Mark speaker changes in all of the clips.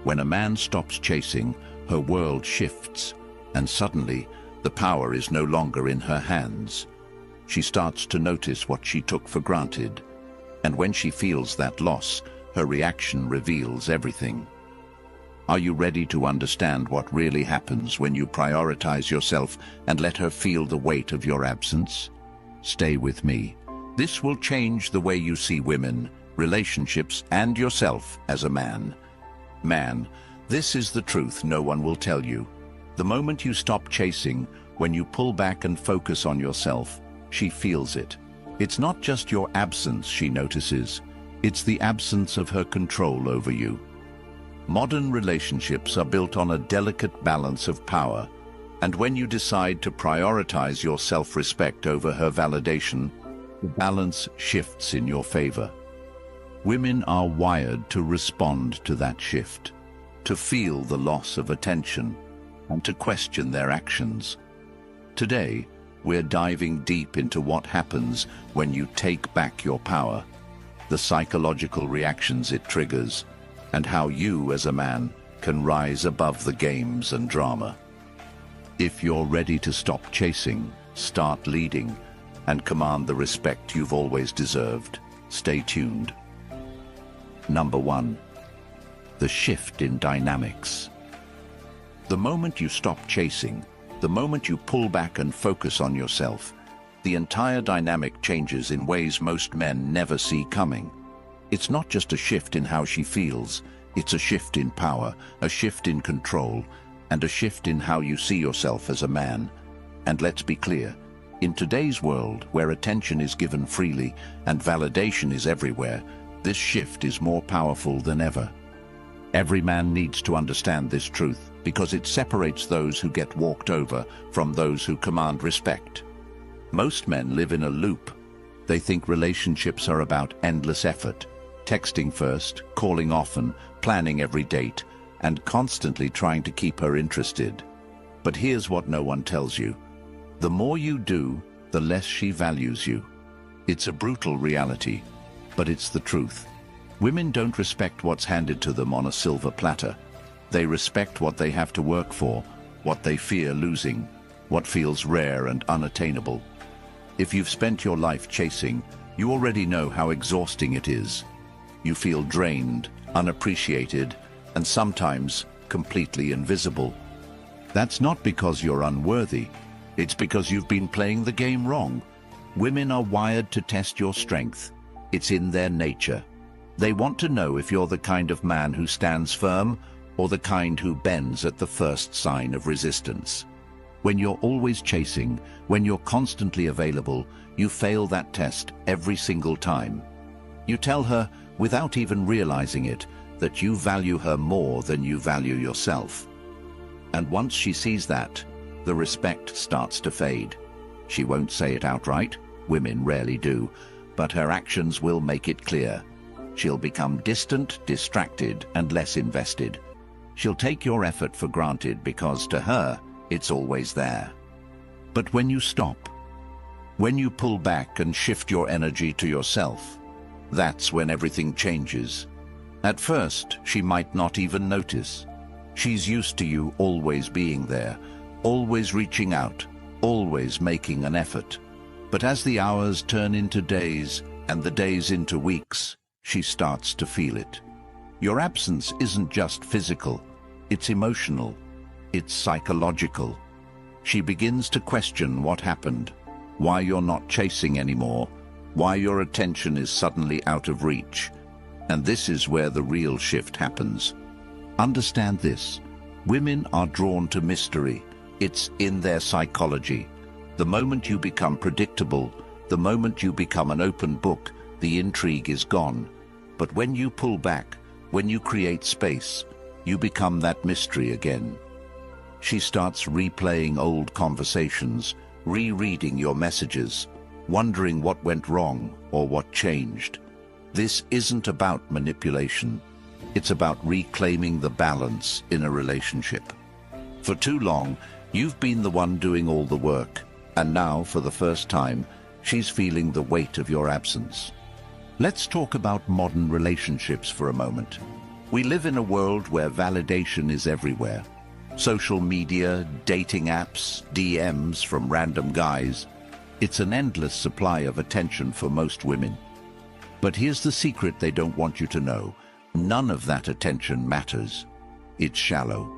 Speaker 1: When a man stops chasing, her world shifts, and suddenly the power is no longer in her hands. She starts to notice what she took for granted, and when she feels that loss, her reaction reveals everything. Are you ready to understand what really happens when you prioritize yourself and let her feel the weight of your absence? Stay with me. This will change the way you see women, relationships, and yourself as a man. Man, this is the truth no one will tell you. The moment you stop chasing, when you pull back and focus on yourself, she feels it. It's not just your absence she notices, it's the absence of her control over you. Modern relationships are built on a delicate balance of power, and when you decide to prioritize your self-respect over her validation, the balance shifts in your favor. Women are wired to respond to that shift, to feel the loss of attention, and to question their actions. Today, we're diving deep into what happens when you take back your power, the psychological reactions it triggers, and how you as a man can rise above the games and drama. If you're ready to stop chasing, start leading, and command the respect you've always deserved, stay tuned. Number 1. The shift in dynamics. The moment you stop chasing, the moment you pull back and focus on yourself, the entire dynamic changes in ways most men never see coming. It's not just a shift in how she feels, it's a shift in power, a shift in control, and a shift in how you see yourself as a man. And let's be clear, in today's world, where attention is given freely and validation is everywhere, this shift is more powerful than ever. Every man needs to understand this truth, because it separates those who get walked over from those who command respect. Most men live in a loop. They think relationships are about endless effort, texting first, calling often, planning every date, and constantly trying to keep her interested. But here's what no one tells you. The more you do, the less she values you. It's a brutal reality, but it's the truth. Women don't respect what's handed to them on a silver platter. They respect what they have to work for, what they fear losing, what feels rare and unattainable. If you've spent your life chasing, you already know how exhausting it is. You feel drained, unappreciated, and sometimes completely invisible. That's not because you're unworthy. It's because you've been playing the game wrong. Women are wired to test your strength. It's in their nature. They want to know if you're the kind of man who stands firm or the kind who bends at the first sign of resistance. When you're always chasing, when you're constantly available, you fail that test every single time. You tell her, without even realizing it, that you value her more than you value yourself. And once she sees that, the respect starts to fade. She won't say it outright, women rarely do, but her actions will make it clear. She'll become distant, distracted, and less invested. She'll take your effort for granted because, to her, it's always there. But when you stop, when you pull back and shift your energy to yourself, that's when everything changes. At first, she might not even notice. She's used to you always being there, always reaching out, always making an effort. But as the hours turn into days and the days into weeks, she starts to feel it. Your absence isn't just physical, it's emotional, it's psychological. She begins to question what happened, why you're not chasing anymore, why your attention is suddenly out of reach. And this is where the real shift happens. Understand this. Women are drawn to mystery. It's in their psychology. The moment you become predictable, the moment you become an open book, the intrigue is gone. But when you pull back, when you create space, you become that mystery again. She starts replaying old conversations, rereading your messages, wondering what went wrong or what changed. This isn't about manipulation. It's about reclaiming the balance in a relationship. For too long, you've been the one doing all the work, and now, for the first time, she's feeling the weight of your absence. Let's talk about modern relationships for a moment. We live in a world where validation is everywhere. Social media, dating apps, DMs from random guys. It's an endless supply of attention for most women. But here's the secret they don't want you to know. None of that attention matters. It's shallow.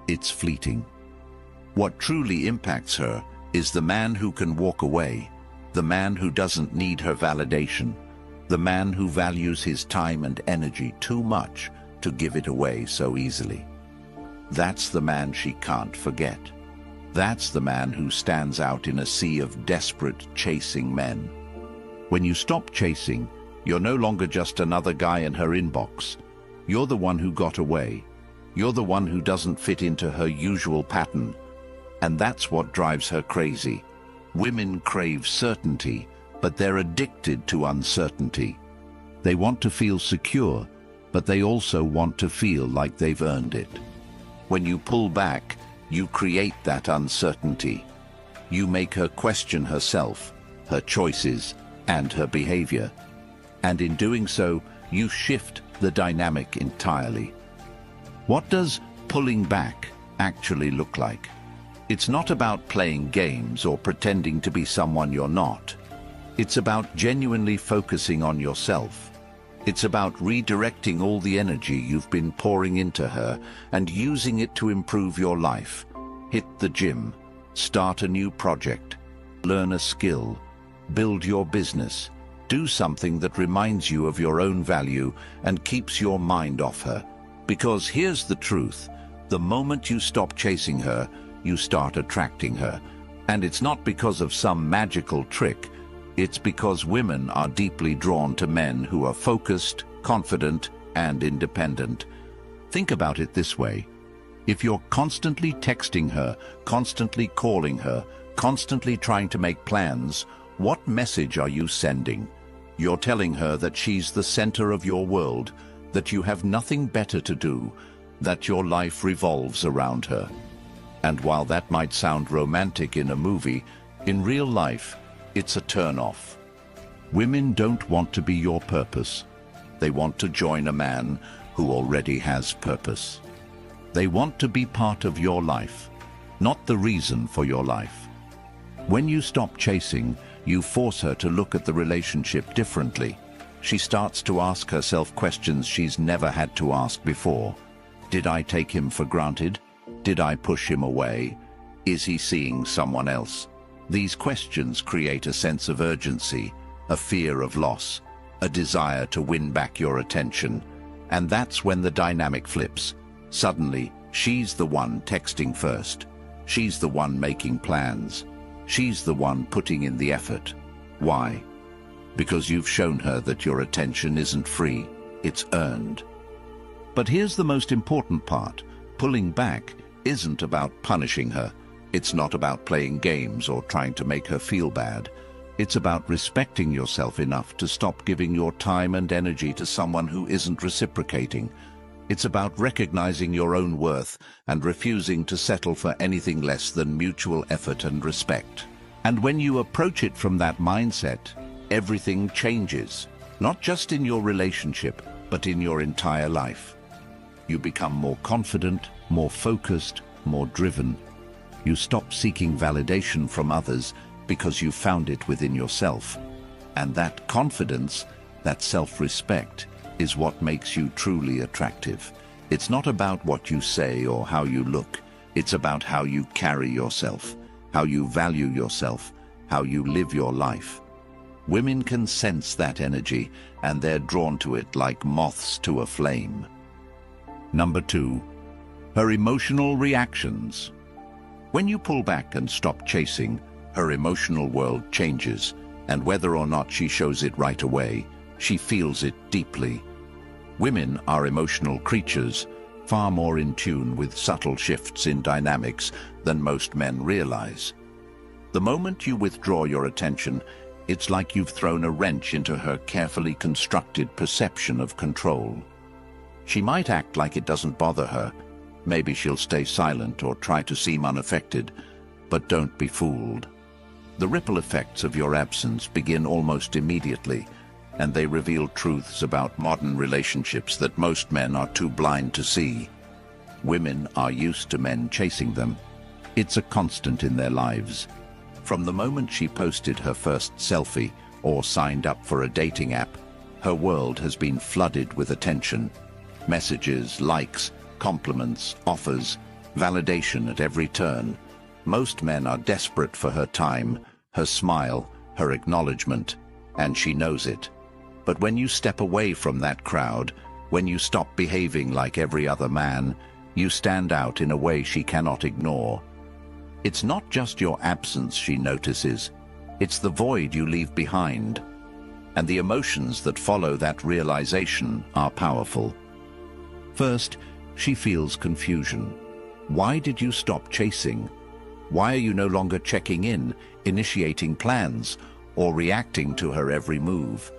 Speaker 1: It's fleeting. What truly impacts her is the man who can walk away, the man who doesn't need her validation, the man who values his time and energy too much to give it away so easily. That's the man she can't forget. That's the man who stands out in a sea of desperate, chasing men. When you stop chasing, you're no longer just another guy in her inbox. You're the one who got away. You're the one who doesn't fit into her usual pattern. And that's what drives her crazy. Women crave certainty, but they're addicted to uncertainty. They want to feel secure, but they also want to feel like they've earned it. When you pull back, you create that uncertainty. You make her question herself, her choices, and her behavior. And in doing so, you shift the dynamic entirely. What does pulling back actually look like? It's not about playing games or pretending to be someone you're not. It's about genuinely focusing on yourself. It's about redirecting all the energy you've been pouring into her and using it to improve your life. Hit the gym, start a new project, learn a skill, build your business, do something that reminds you of your own value and keeps your mind off her. Because here's the truth, the moment you stop chasing her, you start attracting her. And it's not because of some magical trick. It's because women are deeply drawn to men who are focused, confident, and independent. Think about it this way. If you're constantly texting her, constantly calling her, constantly trying to make plans, what message are you sending? You're telling her that she's the center of your world, that you have nothing better to do, that your life revolves around her. And while that might sound romantic in a movie, in real life, it's a turn-off. Women don't want to be your purpose. They want to join a man who already has purpose. They want to be part of your life, not the reason for your life. When you stop chasing, you force her to look at the relationship differently. She starts to ask herself questions she's never had to ask before. Did I take him for granted? Did I push him away? Is he seeing someone else? These questions create a sense of urgency, a fear of loss, a desire to win back your attention. And that's when the dynamic flips. Suddenly, she's the one texting first. She's the one making plans. She's the one putting in the effort. Why? Because you've shown her that your attention isn't free, it's earned. But here's the most important part. Pulling back isn't about punishing her. It's not about playing games or trying to make her feel bad. It's about respecting yourself enough to stop giving your time and energy to someone who isn't reciprocating. It's about recognizing your own worth and refusing to settle for anything less than mutual effort and respect. And when you approach it from that mindset, everything changes, not just in your relationship, but in your entire life. You become more confident, more focused, more driven. You stop seeking validation from others because you found it within yourself. And that confidence, that self-respect, is what makes you truly attractive. It's not about what you say or how you look. It's about how you carry yourself, how you value yourself, how you live your life. Women can sense that energy, and they're drawn to it like moths to a flame. Number 2, her emotional reactions. When you pull back and stop chasing, her emotional world changes, and whether or not she shows it right away, she feels it deeply. Women are emotional creatures, far more in tune with subtle shifts in dynamics than most men realize. The moment you withdraw your attention, it's like you've thrown a wrench into her carefully constructed perception of control. She might act like it doesn't bother her. Maybe she'll stay silent or try to seem unaffected, but don't be fooled. The ripple effects of your absence begin almost immediately. and they reveal truths about modern relationships that most men are too blind to see. Women are used to men chasing them. It's a constant in their lives. From the moment she posted her first selfie or signed up for a dating app, her world has been flooded with attention. Messages, likes, compliments, offers, validation at every turn. Most men are desperate for her time, her smile, her acknowledgement, and she knows it. But when you step away from that crowd, when you stop behaving like every other man, you stand out in a way she cannot ignore. It's not just your absence she notices, it's the void you leave behind. And the emotions that follow that realization are powerful. First, she feels confusion. Why did you stop chasing? Why are you no longer checking in, initiating plans, or reacting to her every move?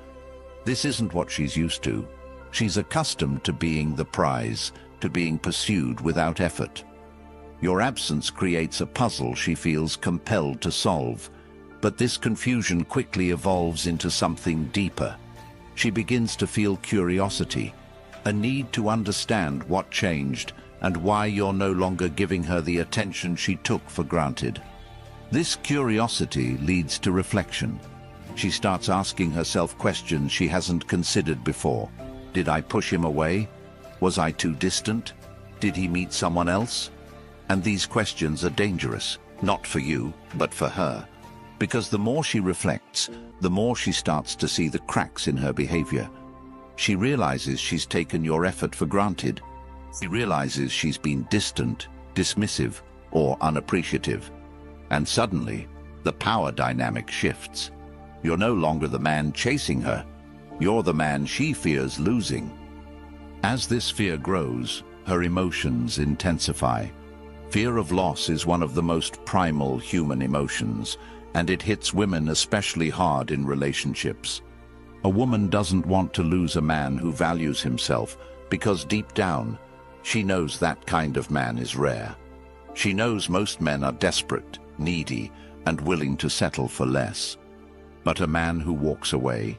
Speaker 1: This isn't what she's used to. She's accustomed to being the prize, to being pursued without effort. Your absence creates a puzzle she feels compelled to solve, but this confusion quickly evolves into something deeper. She begins to feel curiosity, a need to understand what changed and why you're no longer giving her the attention she took for granted. This curiosity leads to reflection. She starts asking herself questions she hasn't considered before. Did I push him away? Was I too distant? Did he meet someone else? And these questions are dangerous, not for you, but for her. Because the more she reflects, the more she starts to see the cracks in her behavior. She realizes she's taken your effort for granted. She realizes she's been distant, dismissive, or unappreciative. And suddenly, the power dynamic shifts. You're no longer the man chasing her. You're the man she fears losing. As this fear grows, her emotions intensify. Fear of loss is one of the most primal human emotions, and it hits women especially hard in relationships. A woman doesn't want to lose a man who values himself, because deep down, she knows that kind of man is rare. She knows most men are desperate, needy, and willing to settle for less. But a man who walks away,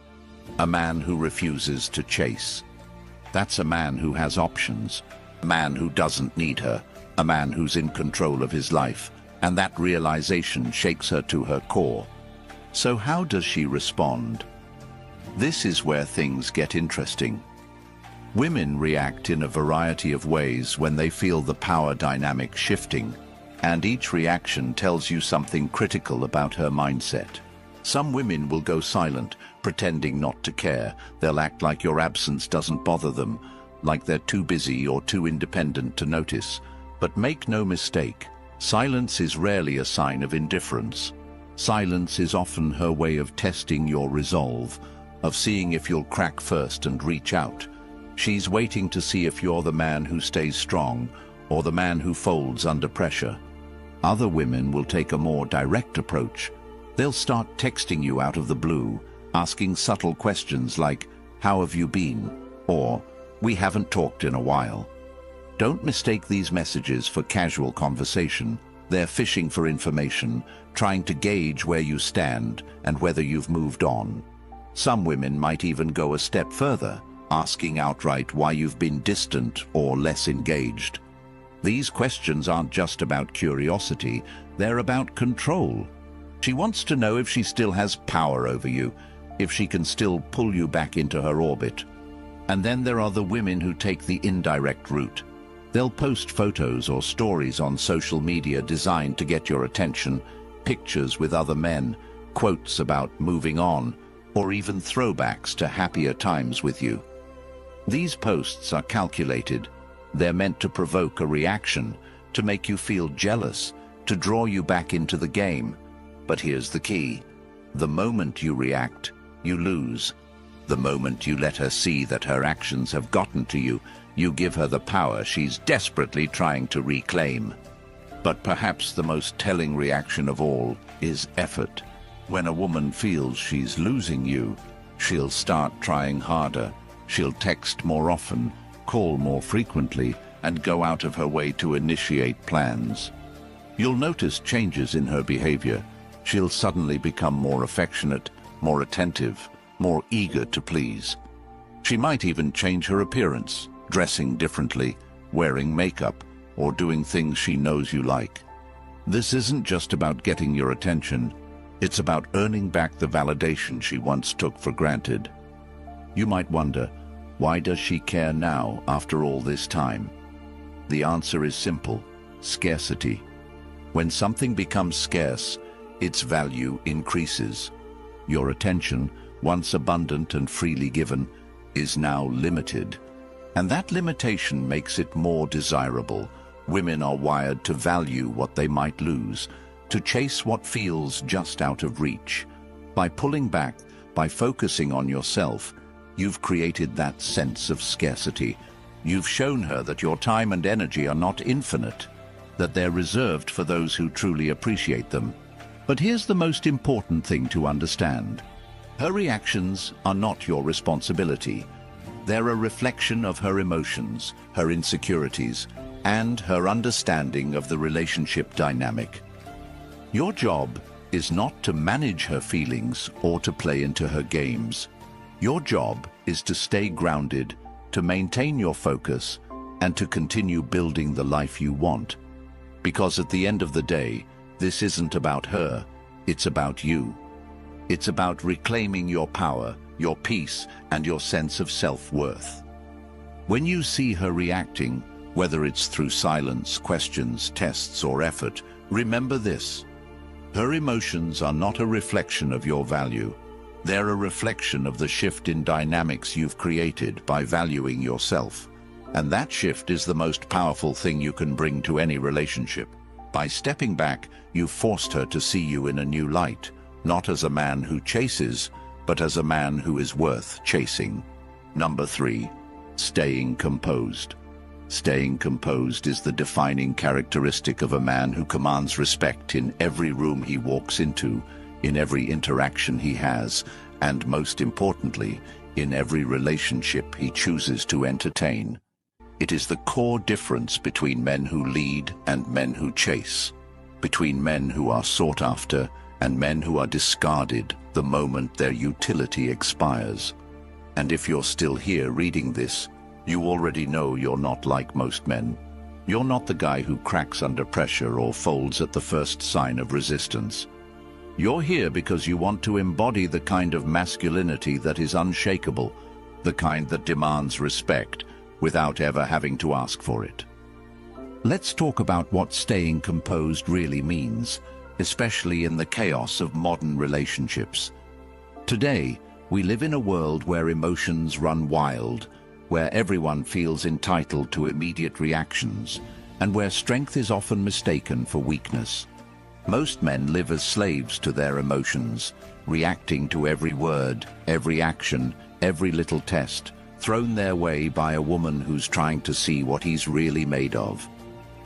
Speaker 1: a man who refuses to chase, that's a man who has options, a man who doesn't need her, a man who's in control of his life, and that realization shakes her to her core. So how does she respond? This is where things get interesting. Women react in a variety of ways when they feel the power dynamic shifting, and each reaction tells you something critical about her mindset. Some women will go silent, pretending not to care. They'll act like your absence doesn't bother them, like they're too busy or too independent to notice. But make no mistake, silence is rarely a sign of indifference. Silence is often her way of testing your resolve, of seeing if you'll crack first and reach out. She's waiting to see if you're the man who stays strong or the man who folds under pressure. Other women will take a more direct approach. They'll start texting you out of the blue, asking subtle questions like, "How have you been?" or "We haven't talked in a while." Don't mistake these messages for casual conversation. They're fishing for information, trying to gauge where you stand and whether you've moved on. Some women might even go a step further, asking outright why you've been distant or less engaged. These questions aren't just about curiosity, they're about control. She wants to know if she still has power over you, if she can still pull you back into her orbit. And then there are the women who take the indirect route. They'll post photos or stories on social media designed to get your attention, pictures with other men, quotes about moving on, or even throwbacks to happier times with you. These posts are calculated. They're meant to provoke a reaction, to make you feel jealous, to draw you back into the game. But here's the key. The moment you react, you lose. The moment you let her see that her actions have gotten to you, you give her the power she's desperately trying to reclaim. But perhaps the most telling reaction of all is effort. When a woman feels she's losing you, she'll start trying harder. She'll text more often, call more frequently, and go out of her way to initiate plans. You'll notice changes in her behavior. She'll suddenly become more affectionate, more attentive, more eager to please. She might even change her appearance, dressing differently, wearing makeup, or doing things she knows you like. This isn't just about getting your attention, it's about earning back the validation she once took for granted. You might wonder, why does she care now after all this time? The answer is simple: scarcity. When something becomes scarce, its value increases. Your attention, once abundant and freely given, is now limited. And that limitation makes it more desirable. Women are wired to value what they might lose, to chase what feels just out of reach. By pulling back, by focusing on yourself, you've created that sense of scarcity. You've shown her that your time and energy are not infinite, that they're reserved for those who truly appreciate them. But here's the most important thing to understand. Her reactions are not your responsibility. They're a reflection of her emotions, her insecurities, and her understanding of the relationship dynamic. Your job is not to manage her feelings or to play into her games. Your job is to stay grounded, to maintain your focus, and to continue building the life you want. Because at the end of the day, this isn't about her, it's about you. It's about reclaiming your power, your peace, and your sense of self-worth. When you see her reacting, whether it's through silence, questions, tests, or effort, remember this: her emotions are not a reflection of your value. They're a reflection of the shift in dynamics you've created by valuing yourself. And that shift is the most powerful thing you can bring to any relationship. By stepping back, you've forced her to see you in a new light, not as a man who chases, but as a man who is worth chasing. Number 3, staying composed. Staying composed is the defining characteristic of a man who commands respect in every room he walks into, in every interaction he has, and most importantly, in every relationship he chooses to entertain. It is the core difference between men who lead and men who chase, between men who are sought after and men who are discarded the moment their utility expires. And if you're still here reading this, you already know you're not like most men. You're not the guy who cracks under pressure or folds at the first sign of resistance. You're here because you want to embody the kind of masculinity that is unshakable, the kind that demands respect without ever having to ask for it. Let's talk about what staying composed really means, especially in the chaos of modern relationships. Today, we live in a world where emotions run wild, where everyone feels entitled to immediate reactions, and where strength is often mistaken for weakness. Most men live as slaves to their emotions, reacting to every word, every action, every little test, thrown their way by a woman who's trying to see what he's really made of.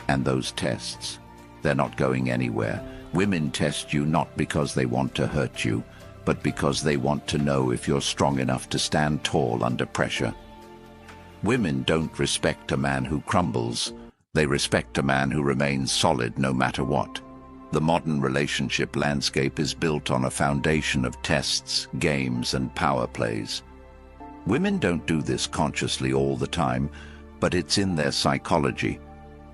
Speaker 1: And those tests, they're not going anywhere. Women test you not because they want to hurt you, but because they want to know if you're strong enough to stand tall under pressure. Women don't respect a man who crumbles. They respect a man who remains solid no matter what. The modern relationship landscape is built on a foundation of tests, games, and power plays. Women don't do this consciously all the time, but it's in their psychology.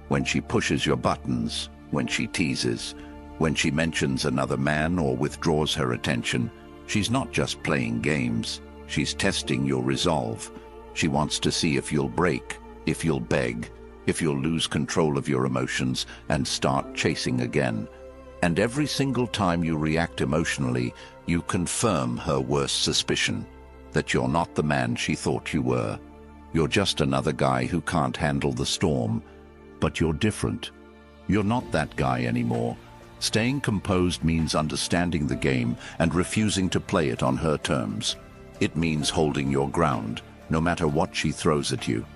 Speaker 1: When she pushes your buttons, when she teases, when she mentions another man or withdraws her attention, she's not just playing games, she's testing your resolve. She wants to see if you'll break, if you'll beg, if you'll lose control of your emotions and start chasing again. And every single time you react emotionally, you confirm her worst suspicion, that you're not the man she thought you were. You're just another guy who can't handle the storm. But you're different. You're not that guy anymore. Staying composed means understanding the game and refusing to play it on her terms. It means holding your ground, no matter what she throws at you.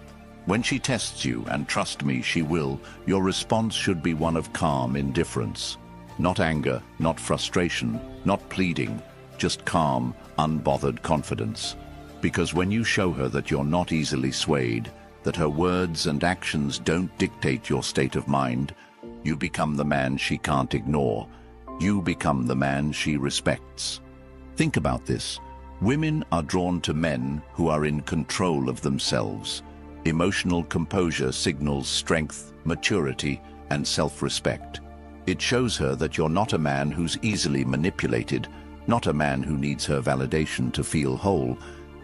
Speaker 1: When she tests you, and trust me, she will, your response should be one of calm indifference. Not anger, not frustration, not pleading, just calm, unbothered confidence. Because when you show her that you're not easily swayed, that her words and actions don't dictate your state of mind, you become the man she can't ignore. You become the man she respects. Think about this. Women are drawn to men who are in control of themselves. Emotional composure signals strength, maturity, and self-respect. It shows her that you're not a man who's easily manipulated, not a man who needs her validation to feel whole,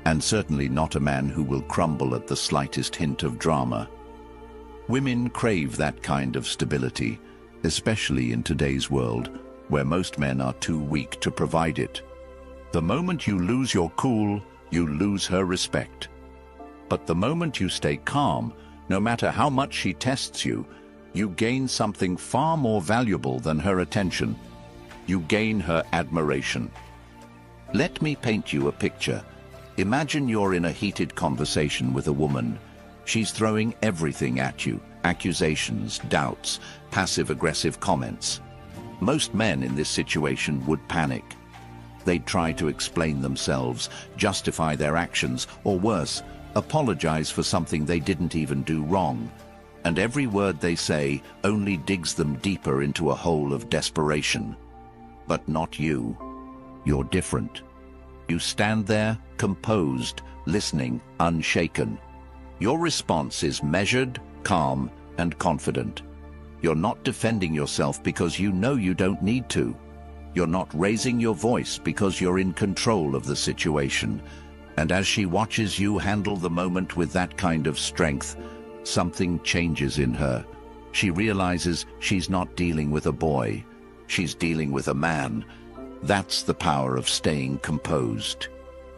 Speaker 1: and certainly not a man who will crumble at the slightest hint of drama. Women crave that kind of stability, especially in today's world, where most men are too weak to provide it. The moment you lose your cool, you lose her respect. But the moment you stay calm, no matter how much she tests you, you gain something far more valuable than her attention. You gain her admiration. Let me paint you a picture. Imagine you're in a heated conversation with a woman. She's throwing everything at you: accusations, doubts, passive-aggressive comments. Most men in this situation would panic. They'd try to explain themselves, justify their actions, or worse, apologize for something they didn't even do wrong. And every word they say only digs them deeper into a hole of desperation. But not you. You're different. You stand there, composed, listening, unshaken. Your response is measured, calm, and confident. You're not defending yourself because you know you don't need to. You're not raising your voice because you're in control of the situation. And as she watches you handle the moment with that kind of strength, something changes in her. She realizes she's not dealing with a boy. She's dealing with a man. That's the power of staying composed.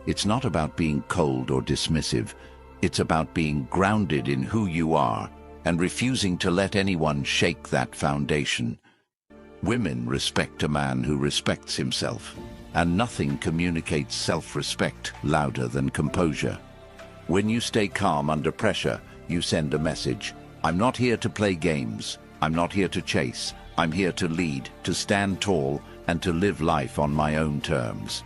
Speaker 1: It's not about being cold or dismissive. It's about being grounded in who you are and refusing to let anyone shake that foundation. Women respect a man who respects himself, and nothing communicates self-respect louder than composure. When you stay calm under pressure, you send a message. I'm not here to play games. I'm not here to chase. I'm here to lead, to stand tall, and to live life on my own terms.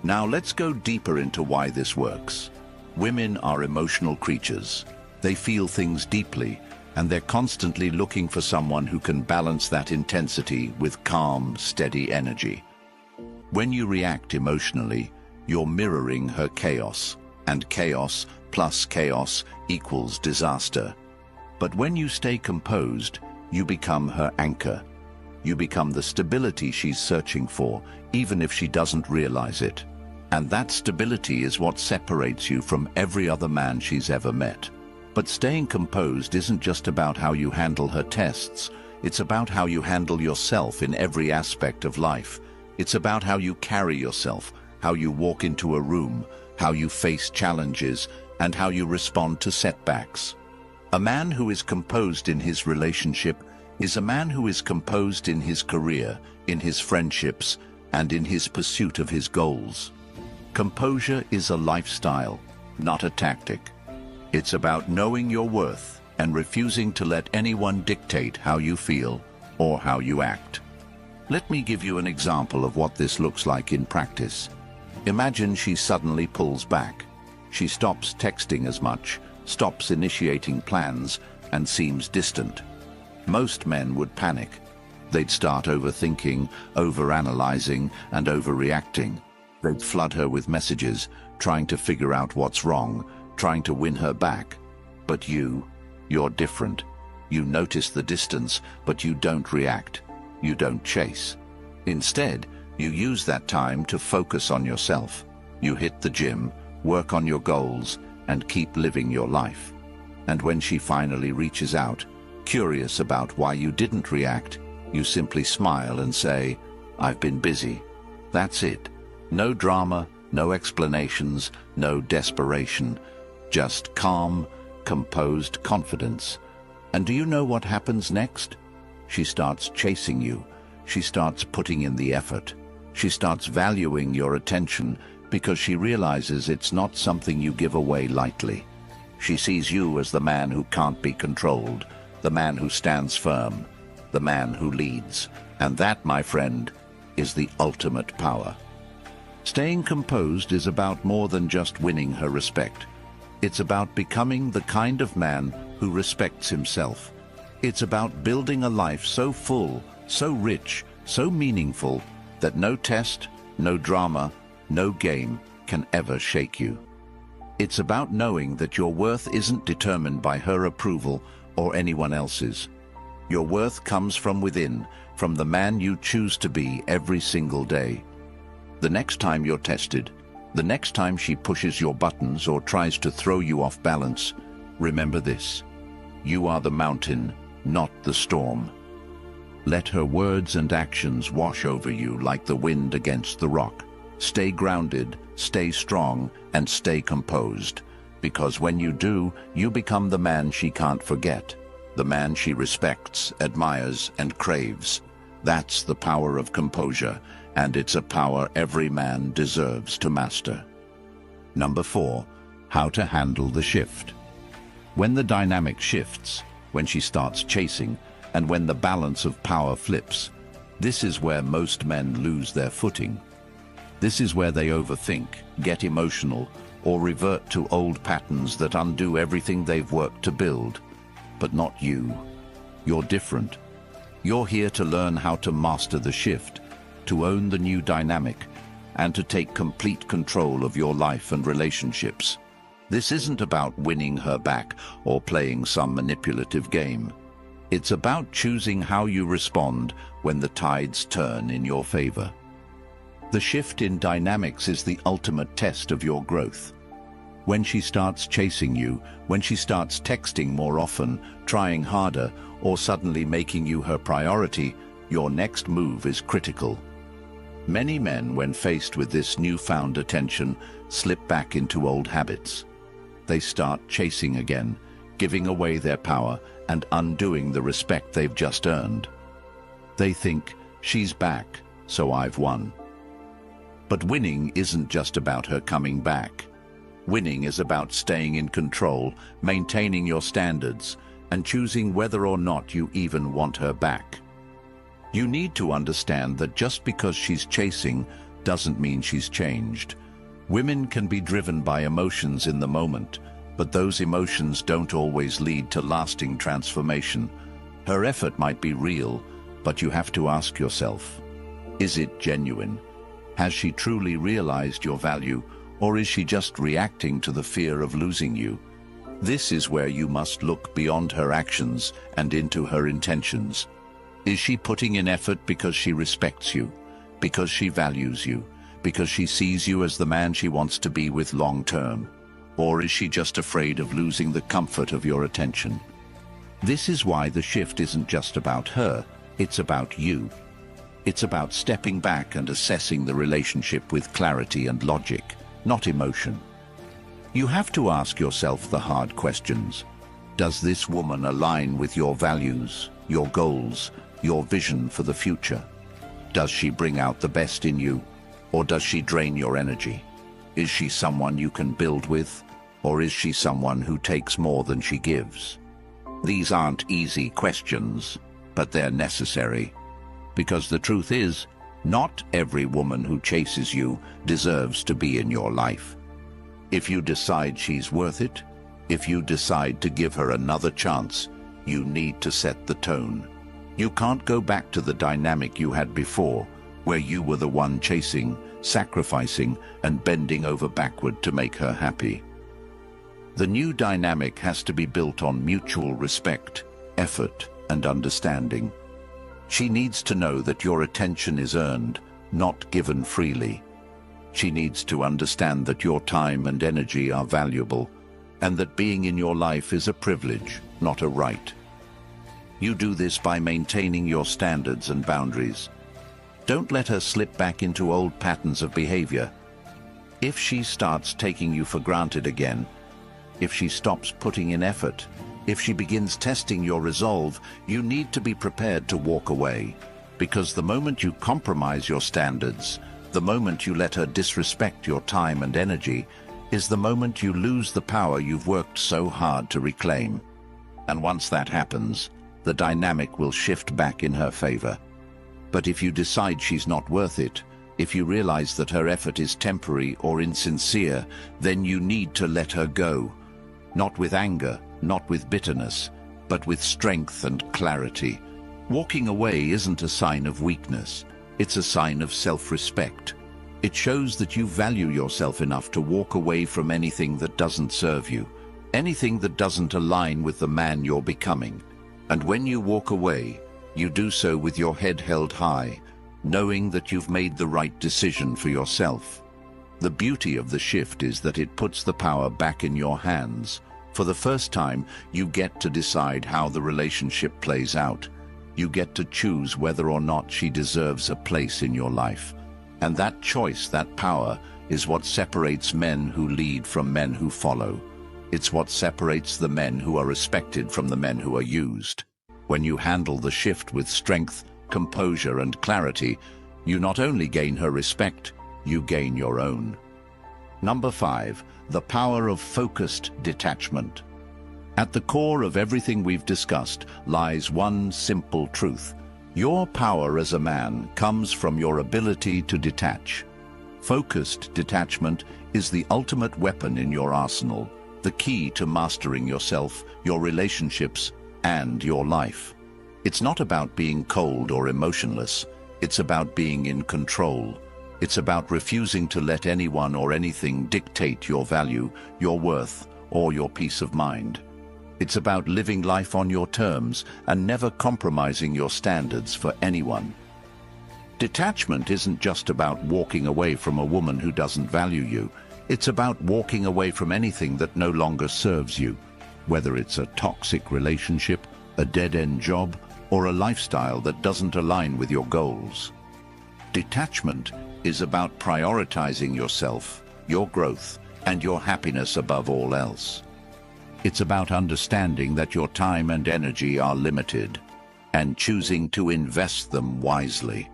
Speaker 1: Now let's go deeper into why this works. Women are emotional creatures. They feel things deeply, and they're constantly looking for someone who can balance that intensity with calm, steady energy. When you react emotionally, you're mirroring her chaos, and chaos plus chaos equals disaster. But when you stay composed, you become her anchor. You become the stability she's searching for, even if she doesn't realize it. And that stability is what separates you from every other man she's ever met. But staying composed isn't just about how you handle her tests. It's about how you handle yourself in every aspect of life. It's about how you carry yourself, how you walk into a room, how you face challenges, and how you respond to setbacks. A man who is composed in his relationship is a man who is composed in his career, in his friendships, and in his pursuit of his goals. Composure is a lifestyle, not a tactic. It's about knowing your worth and refusing to let anyone dictate how you feel or how you act. Let me give you an example of what this looks like in practice. Imagine she suddenly pulls back. She stops texting as much, stops initiating plans, and seems distant. Most men would panic. They'd start overthinking, overanalyzing, and overreacting. They'd flood her with messages, trying to figure out what's wrong, trying to win her back. But you're different. You notice the distance, but you don't react. You don't chase. Instead, you use that time to focus on yourself. You hit the gym, work on your goals, and keep living your life. And when she finally reaches out, curious about why you didn't react, you simply smile and say, "I've been busy." That's it. No drama, no explanations, no desperation. Just calm, composed confidence. And do you know what happens next? She starts chasing you. She starts putting in the effort. She starts valuing your attention because she realizes it's not something you give away lightly. She sees you as the man who can't be controlled, the man who stands firm, the man who leads. And that, my friend, is the ultimate power. Staying composed is about more than just winning her respect. It's about becoming the kind of man who respects himself. It's about building a life so full, so rich, so meaningful, that no test, no drama, no game can ever shake you. It's about knowing that your worth isn't determined by her approval or anyone else's. Your worth comes from within, from the man you choose to be every single day. The next time you're tested, the next time she pushes your buttons or tries to throw you off balance, remember this: you are the mountain, not the storm. Let her words and actions wash over you like the wind against the rock. Stay grounded, stay strong, and stay composed, because when you do, you become the man she can't forget, the man she respects, admires, and craves. That's the power of composure, and it's a power every man deserves to master. Number 4, how to handle the shift. When the dynamic shifts, when she starts chasing, and when the balance of power flips, this is where most men lose their footing. This is where they overthink, get emotional, or revert to old patterns that undo everything they've worked to build. But not you. You're different. You're here to learn how to master the shift, to own the new dynamic, and to take complete control of your life and relationships. This isn't about winning her back or playing some manipulative game. It's about choosing how you respond when the tides turn in your favor. The shift in dynamics is the ultimate test of your growth. When she starts chasing you, when she starts texting more often, trying harder, or suddenly making you her priority, your next move is critical. Many men, when faced with this newfound attention, slip back into old habits. They start chasing again, giving away their power and undoing the respect they've just earned. They think, she's back, so I've won. But winning isn't just about her coming back. Winning is about staying in control, maintaining your standards, and choosing whether or not you even want her back. You need to understand that just because she's chasing doesn't mean she's changed. Women can be driven by emotions in the moment, but those emotions don't always lead to lasting transformation. Her effort might be real, but you have to ask yourself, is it genuine? Has she truly realized your value, or is she just reacting to the fear of losing you? This is where you must look beyond her actions and into her intentions. Is she putting in effort because she respects you, because she values you, because she sees you as the man she wants to be with long term? Or is she just afraid of losing the comfort of your attention? This is why the shift isn't just about her, it's about you. It's about stepping back and assessing the relationship with clarity and logic, not emotion. You have to ask yourself the hard questions. Does this woman align with your values, your goals, your vision for the future? Does she bring out the best in you, or does she drain your energy? Is she someone you can build with, or is she someone who takes more than she gives? These aren't easy questions, but they're necessary. Because the truth is, not every woman who chases you deserves to be in your life. If you decide she's worth it, if you decide to give her another chance, you need to set the tone. You can't go back to the dynamic you had before, where you were the one chasing, sacrificing, and bending over backward to make her happy. The new dynamic has to be built on mutual respect, effort, and understanding. She needs to know that your attention is earned, not given freely. She needs to understand that your time and energy are valuable, and that being in your life is a privilege, not a right. You do this by maintaining your standards and boundaries. Don't let her slip back into old patterns of behavior. If she starts taking you for granted again, if she stops putting in effort, if she begins testing your resolve, you need to be prepared to walk away. Because the moment you compromise your standards, the moment you let her disrespect your time and energy, is the moment you lose the power you've worked so hard to reclaim. And once that happens, the dynamic will shift back in her favor. But if you decide she's not worth it, if you realize that her effort is temporary or insincere, then you need to let her go. Not with anger, not with bitterness, but with strength and clarity. Walking away isn't a sign of weakness. It's a sign of self-respect. It shows that you value yourself enough to walk away from anything that doesn't serve you, anything that doesn't align with the man you're becoming. And when you walk away, you do so with your head held high, knowing that you've made the right decision for yourself. The beauty of the shift is that it puts the power back in your hands. For the first time, you get to decide how the relationship plays out. You get to choose whether or not she deserves a place in your life. And that choice, that power, is what separates men who lead from men who follow. It's what separates the men who are respected from the men who are used. When you handle the shift with strength, composure, and clarity, you not only gain her respect, you gain your own. Number 5, the power of focused detachment. At the core of everything we've discussed lies one simple truth. Your power as a man comes from your ability to detach. Focused detachment is the ultimate weapon in your arsenal, the key to mastering yourself, your relationships, and your life. It's not about being cold or emotionless. It's about being in control. It's about refusing to let anyone or anything dictate your value, your worth, or your peace of mind. It's about living life on your terms and never compromising your standards for anyone. Detachment isn't just about walking away from a woman who doesn't value you. It's about walking away from anything that no longer serves you, whether it's a toxic relationship, a dead-end job, or a lifestyle that doesn't align with your goals. Detachment is about prioritizing yourself, your growth, and your happiness above all else. It's about understanding that your time and energy are limited and choosing to invest them wisely.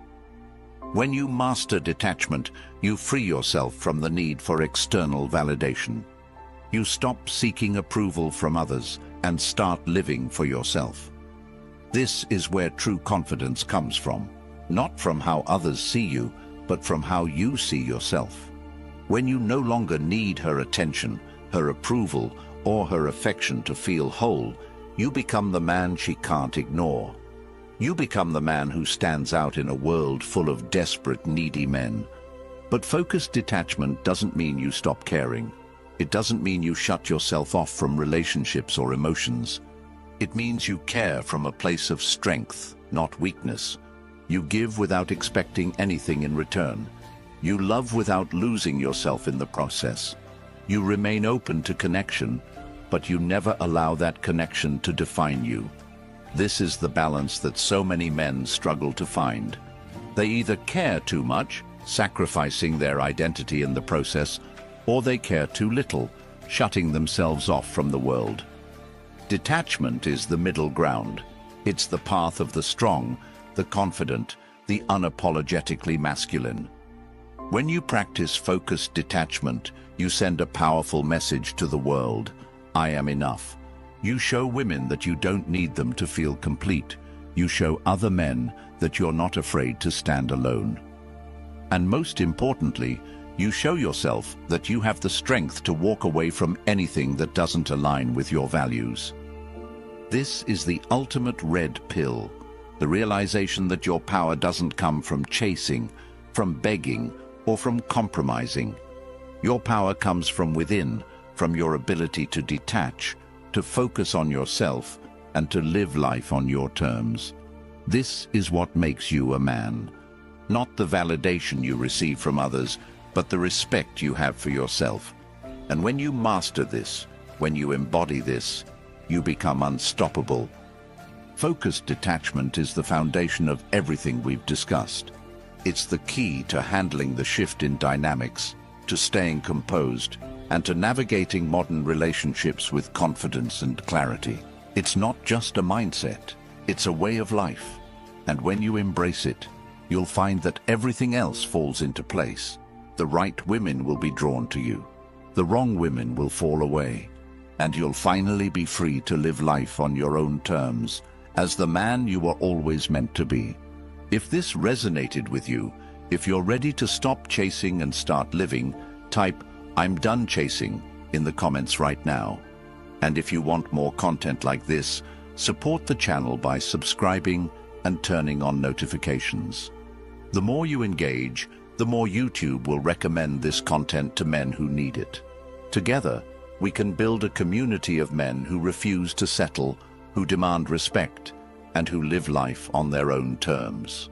Speaker 1: When you master detachment, you free yourself from the need for external validation. You stop seeking approval from others and start living for yourself. This is where true confidence comes from, not from how others see you, but from how you see yourself. When you no longer need her attention, her approval, or her affection to feel whole, you become the man she can't ignore. You become the man who stands out in a world full of desperate, needy men. But focused detachment doesn't mean you stop caring. It doesn't mean you shut yourself off from relationships or emotions. It means you care from a place of strength, not weakness. You give without expecting anything in return. You love without losing yourself in the process. You remain open to connection, but you never allow that connection to define you. This is the balance that so many men struggle to find. They either care too much, sacrificing their identity in the process, or they care too little, shutting themselves off from the world. Detachment is the middle ground. It's the path of the strong, the confident, the unapologetically masculine. When you practice focused detachment, you send a powerful message to the world. I am enough. You show women that you don't need them to feel complete. You show other men that you're not afraid to stand alone. And most importantly, you show yourself that you have the strength to walk away from anything that doesn't align with your values. This is the ultimate red pill, the realization that your power doesn't come from chasing, from begging, or from compromising. Your power comes from within, from your ability to detach, to focus on yourself, and to live life on your terms. This is what makes you a man. Not the validation you receive from others, but the respect you have for yourself. And when you master this, when you embody this, you become unstoppable. Focused detachment is the foundation of everything we've discussed. It's the key to handling the shift in dynamics, to staying composed, and to navigating modern relationships with confidence and clarity. It's not just a mindset, it's a way of life. And when you embrace it, you'll find that everything else falls into place. The right women will be drawn to you. The wrong women will fall away. And you'll finally be free to live life on your own terms, as the man you were always meant to be. If this resonated with you, if you're ready to stop chasing and start living, type "I'm done chasing" in the comments right now. And if you want more content like this, support the channel by subscribing and turning on notifications. The more you engage, the more YouTube will recommend this content to men who need it. Together, we can build a community of men who refuse to settle, who demand respect, and who live life on their own terms.